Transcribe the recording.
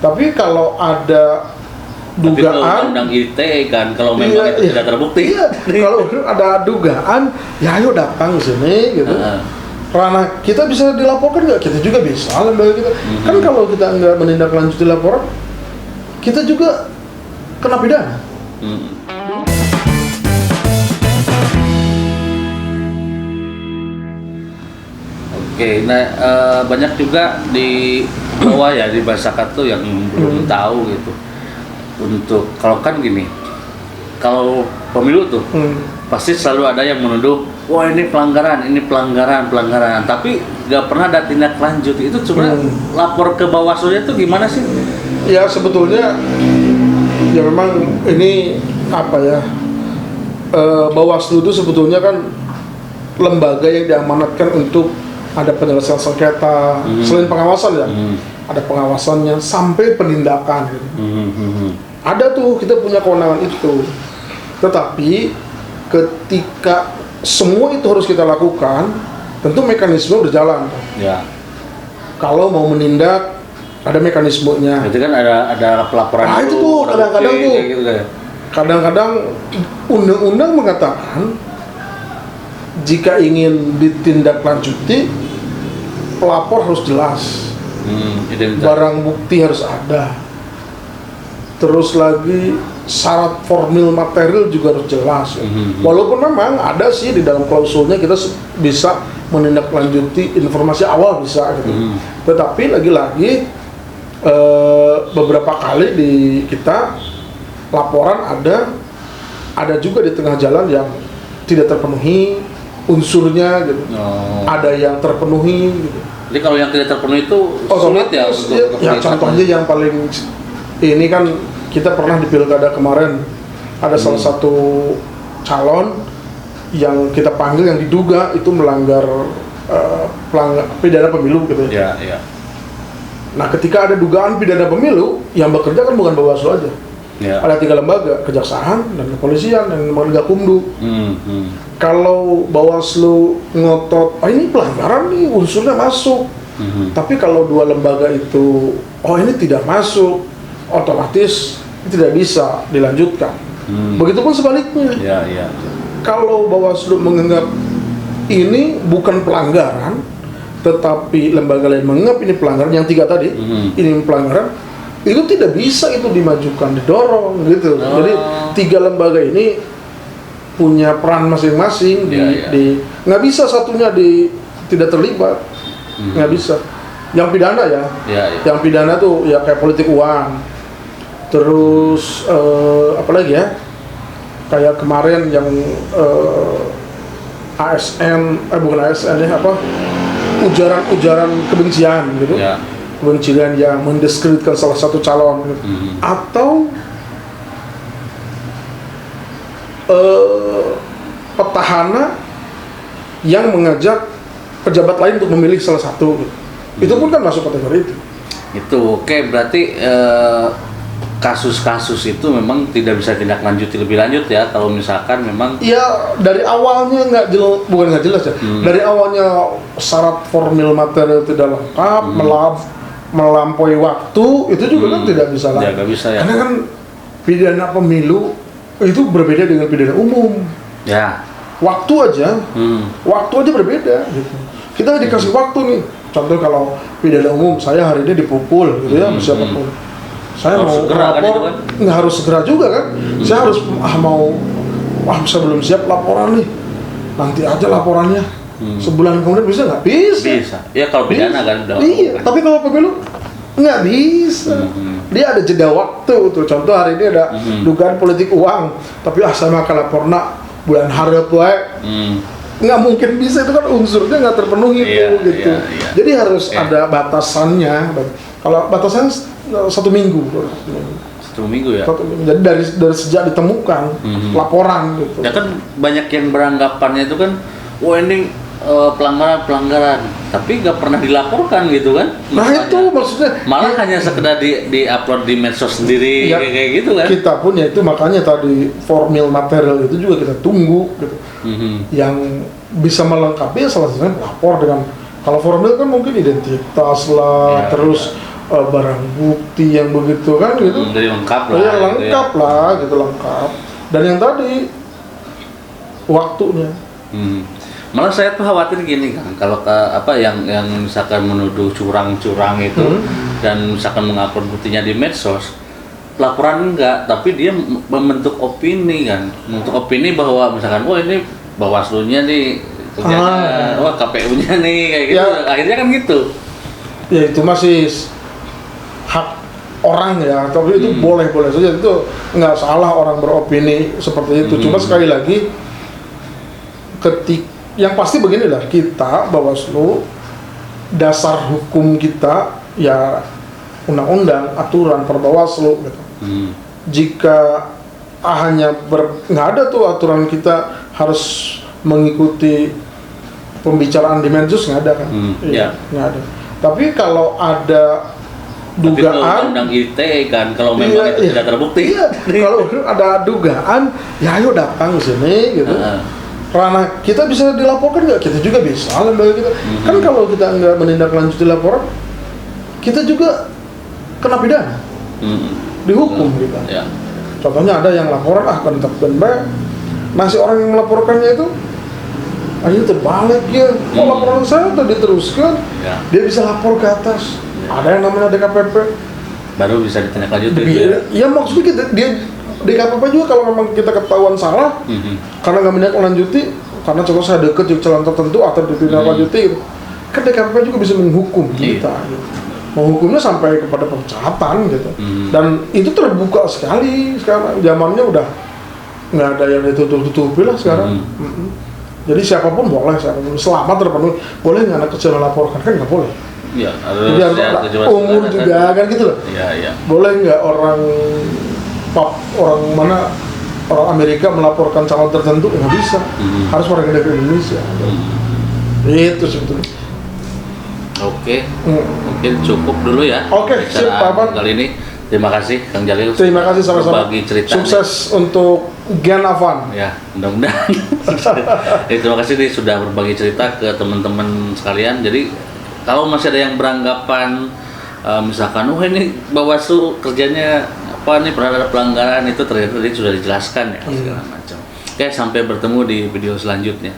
Tapi kalau ada dugaan, undang-undang ITE kan, kalau memang itu tidak terbukti. Iya, kalau ada dugaan, ya ayo datang sini gitu. Ranah kita bisa dilaporkan nggak? Kita juga bisa lembaga kita. Kan kalau kita nggak menindaklanjuti laporan, kita juga kena pidana. Oke, nah banyak juga di bawah ya di masyarakat tuh yang belum tahu gitu. Untuk kalau kan gini, kalau pemilu tuh pasti selalu ada yang menuduh, wah ini pelanggaran, tapi nggak pernah ada tindak lanjut. Itu cuma lapor ke Bawaslu itu gimana sih? Ya sebetulnya ya memang ini apa ya, Bawaslu itu sebetulnya kan lembaga yang diamanatkan untuk ada penyelesaian sengketa, selain pengawasan ya, ada pengawasannya sampai penindakan gitu. Ada tuh, kita punya kewenangan itu. Tetapi ketika semua itu harus kita lakukan, tentu mekanisme berjalan. Ya. Kalau mau menindak, ada mekanismenya. Itu kan ada pelaporan. Nah itu tuh kadang-kadang tuh, gitu. kadang-kadang undang-undang mengatakan jika ingin ditindaklanjuti, pelapor harus jelas, barang bukti harus ada, terus lagi syarat formil material juga harus jelas. Walaupun memang ada sih di dalam klausulnya kita bisa menindaklanjuti informasi awal bisa gitu. Tetapi lagi-lagi beberapa kali di kita laporan ada juga di tengah jalan yang tidak terpenuhi unsurnya gitu. Ada yang terpenuhi gitu. Jadi kalau yang tidak terpenuhi itu sulit ya untuk ya contohnya yang paling ini kan kita pernah di pilkada kemarin ada salah satu calon yang kita panggil yang diduga itu melanggar pidana pemilu gitu ya. Ya. Nah ketika ada dugaan pidana pemilu, yang bekerja kan bukan Bawaslu aja. Ya. Ada 3 lembaga, kejaksaan dan kepolisian dan lembaga Kumdu. Kalau Bawaslu ngotot, ini pelanggaran nih, unsurnya masuk. Tapi kalau 2 lembaga itu, ini tidak masuk, otomatis tidak bisa dilanjutkan. Begitupun sebaliknya. Ya. Kalau Bawaslu menganggap ini bukan pelanggaran, tetapi lembaga lain menganggap ini pelanggaran, yang 3 tadi, ini pelanggaran, itu tidak bisa itu dimajukan, didorong gitu. Jadi 3 lembaga ini punya peran masing-masing nggak bisa satunya tidak terlibat, nggak bisa. Yang pidana ya. Yang pidana tuh ya kayak politik uang, terus apalagi ya, kayak kemarin yang ASN bukan ASN ya, apa, ujaran kebencian gitu. Kebencian yang mendiskreditkan salah satu calon gitu. Atau petahana yang mengajak pejabat lain untuk memilih salah satu gitu. Itu pun kan masuk kategori itu. Itu oke, berarti kasus-kasus itu memang tidak bisa tindak lanjuti lebih lanjut ya kalau misalkan memang ya dari awalnya bukan nggak jelas ya. Dari awalnya syarat formil material tidak lengkap, melampaui waktu, itu juga kan tidak bisa lagi. Ya, bisa, ya. Karena kan pidana pemilu itu berbeda dengan pidana umum. Ya. Waktu aja berbeda gitu. Kita dikasih waktu nih. Contoh kalau pidana umum, saya hari ini dipukul gitu ya, siapapun. Saya harus mau lapor, kan? Nggak harus segera juga kan? Saya harus saya belum siap laporan nih. Nanti aja laporannya. Sebulan kemudian bisa nggak? Bisa. Ya kalau pidana kan udah. Iya. Tapi kalau pemilu nggak bisa. Dia ada jeda waktu tuh. Contoh hari ini ada dugaan politik uang, tapi saya makan laporna bulan hareup wae. Nggak mungkin bisa, itu kan unsurnya nggak terpenuhi gitu. Jadi harus ada batasannya. Kalau batasannya 1 minggu. 1 minggu ya. Jadi dari sejak ditemukan laporan gitu. Ya kan banyak yang beranggapannya itu kan, ini pelanggaran, tapi nggak pernah dilaporkan gitu kan? Nah itu maksudnya. Malah hanya sekedar di-upload di medsos sendiri kayak gitu kan? Kita pun ya itu makanya tadi formil material itu juga kita tunggu gitu. Yang bisa melengkapi salah satunya lapor dengan, kalau formil kan mungkin identitas lah, terus barang bukti yang begitu kan gitu. Jadi lengkap lah. Ya gitu lengkap lah gitu, lengkap. Dan yang tadi waktunya. Malah saya tuh khawatir gini kan, kalau yang misalkan menuduh curang-curang itu dan misalkan mengupload buktinya di medsos, laporan enggak, tapi dia membentuk opini kan, membentuk opini bahwa misalkan ini Bawaslu-nya nih kerjanya, KPU-nya nih kayak gitu, akhirnya kan gitu. Ya itu masih hak orang ya, tapi itu boleh-boleh saja, itu nggak salah orang beropini seperti itu. Cuma sekali lagi, yang pasti beginilah, kita Bawaslu, dasar hukum kita ya undang-undang, aturan per Bawaslu gitu. Jika hanya nggak ada tuh aturan kita harus mengikuti pembicaraan di medsos, nggak ada kan? Nggak ada. Tapi kalau ada dugaan, undang ITE kan, kalau memang itu tidak terbukti. Kalau ada dugaan, ya ayo datang sini gitu. Ranah kita bisa dilaporkan nggak? Kita juga bisa lembaga kita. Kan kalau kita nggak menindaklanjuti laporan, kita juga kena pidana, dihukum kita. Contohnya ada yang laporan kontak dan baik, si orang yang melaporkannya itu, akhirnya terbalik ya. Kok laporan saya tadi diteruskan, dia bisa lapor ke atas. Ada yang namanya DKPP, baru bisa ditindaklanjuti. Ya maksudnya dia DKPP juga kalau memang kita ketahuan salah, karena nggak menindaklanjuti, karena contoh saya deket di jalan tertentu atau ditindaklanjuti, kan DKPP juga bisa menghukum kita, gitu. Menghukumnya sampai kepada pemecatan gitu. Dan itu terbuka sekali sekarang, zamannya udah nggak ada yang ditutup-tutupi lah sekarang. Jadi siapapun boleh, selama terpenuhi. Boleh nggak anak kecil melaporkan? Kan nggak boleh. Iya, jadi harus umur juga kan gitu loh. Boleh nggak orang Amerika melaporkan calon tertentu? Nggak bisa. Harus warga negara Indonesia. Itu sebetulnya. Oke, mungkin cukup dulu ya. Oke, sip, Pak. Kali ini terima kasih Kang Jalil. Terima kasih sama-sama. Berbagi cerita. Sukses untuk Gen Avan. Ya, mudah-mudahan. Terima kasih nih sudah berbagi cerita ke teman-teman sekalian. Jadi kalau masih ada yang beranggapan misalkan, ini Bawaslu kerjanya apa nih, pernah ada pelanggaran, itu terjadi sudah dijelaskan ya segala macam. Oke, sampai bertemu di video selanjutnya.